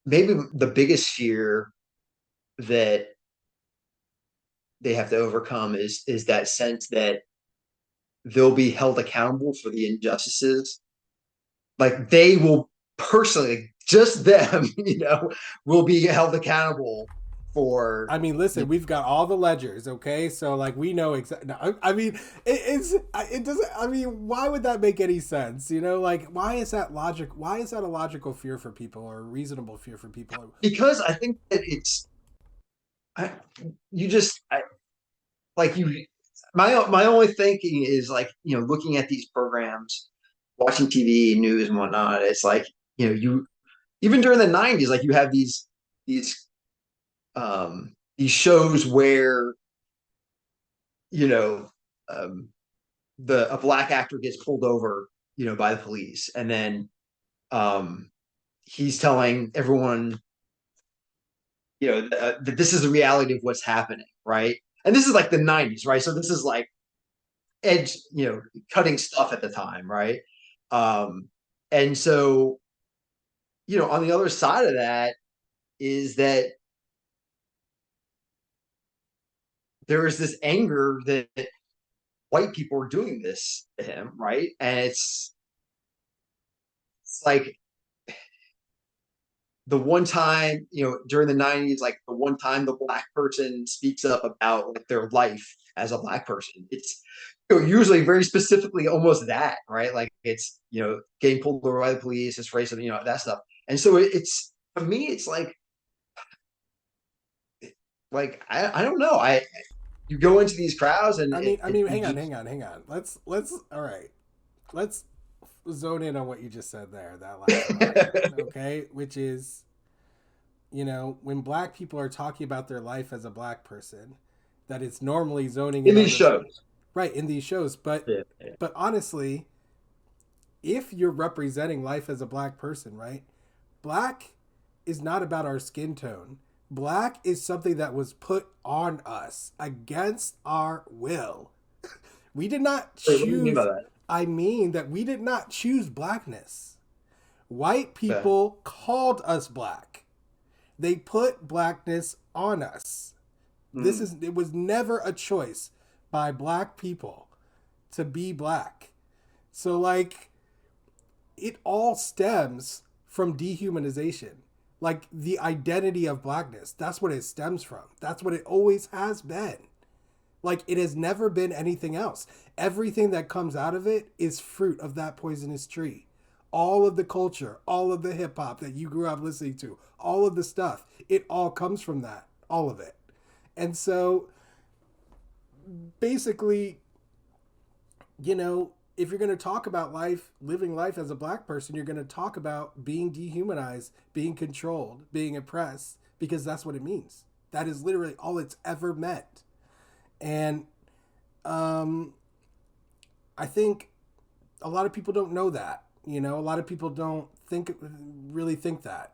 maybe the biggest fear that they have to overcome is that sense that they'll be held accountable for the injustices. Like they will personally, just them, will be held accountable for. I mean, listen, we've got all the ledgers, okay? So like we know exactly. No, I mean, it doesn't. I mean, why would that make any sense? Like why is that logic? Why is that a logical fear for people or a reasonable fear for people? Because I think that I, you just I, like you. My only thinking is like looking at these programs, watching TV news and whatnot. It's like you even during the '90s, like you have these these shows where you know um, the a black actor gets pulled over by the police, and then um, he's telling everyone that this is the reality of what's happening, right? And this is like the '90s, right? So this is like edge, cutting stuff at the time, right? Um, and so on the other side of that is that there is this anger that white people are doing this to him, right? And it's like the one time, during the '90s, like the one time the black person speaks up about like their life as a black person, it's usually very specifically almost that, right? Like it's getting pulled over by the police, it's racism, that stuff. And so it's for me, it's like I don't know, I you go into these crowds and I mean, you hang just on, hang on. Let's all right. Let's zone in on what you just said there, that last part, okay? Which is, when black people are talking about their life as a black person, that it's normally zoning in in on these this, shows. right, in these shows. But Yeah, yeah. but honestly, if you're representing life as a black person, right? Black is not about our skin tone. Black is something that was put on us against our will. We did not Wait, what do you mean by choose, I mean that we did not choose blackness. White that? people called us black. They put blackness on us. Hmm. It was never a choice by black people to be black. So like it all stems from dehumanization. Like the identity of blackness. That's what it stems from. That's what it always has been. Like it has never been anything else. Everything that comes out of it is fruit of that poisonous tree. All of the culture, all of the hip hop that you grew up listening to, all of the stuff, it all comes from that. All of it. And so basically, if you're going to talk about life, living life as a black person, you're going to talk about being dehumanized, being controlled, being oppressed, because that's what it means. That is literally all it's ever meant. And um, I think a lot of people don't know that. A lot of people don't really think that.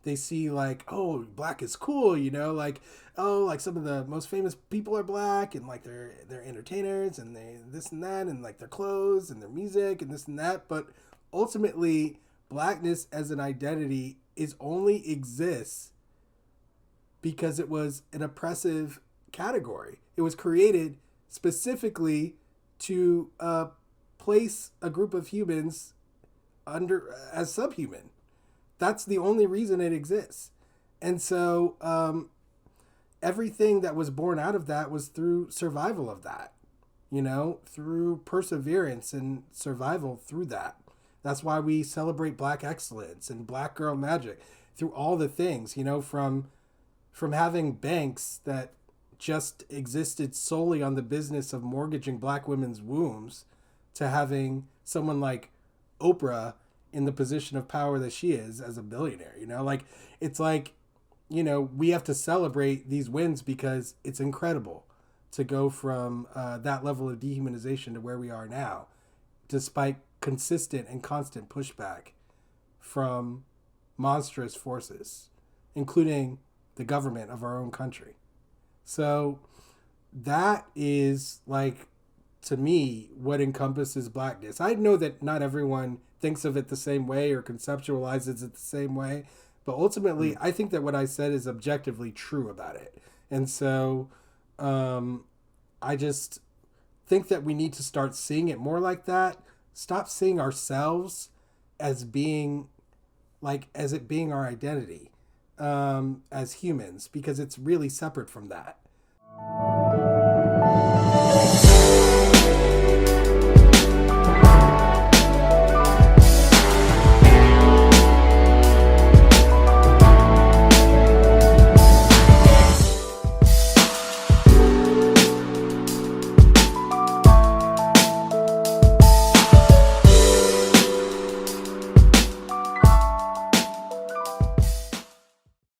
They see like, oh, black is cool. Like, oh, like some of the most famous people are black, and like they're entertainers, and they this and that, and like their clothes and their music and this and that. But ultimately, blackness as an identity is only exists because it was an oppressive category. It was created specifically to place a group of humans under as subhuman. That's the only reason it exists. And so everything that was born out of that was through survival of that, through perseverance and survival through that. That's why we celebrate black excellence and black girl magic through all the things, from having banks that just existed solely on the business of mortgaging black women's wombs to having someone like Oprah in the position of power that she is as a billionaire. Like it's like, we have to celebrate these wins because it's incredible to go from that level of dehumanization to where we are now, despite consistent and constant pushback from monstrous forces, including the government of our own country. So that is like, to me, what encompasses blackness. I know that not everyone thinks of it the same way or conceptualizes it the same way, But ultimately, Mm. I think that what I said is objectively true about it. And so um, I just think that we need to start seeing it more like that. Stop seeing ourselves as being as it being our identity as humans, because it's really separate from that.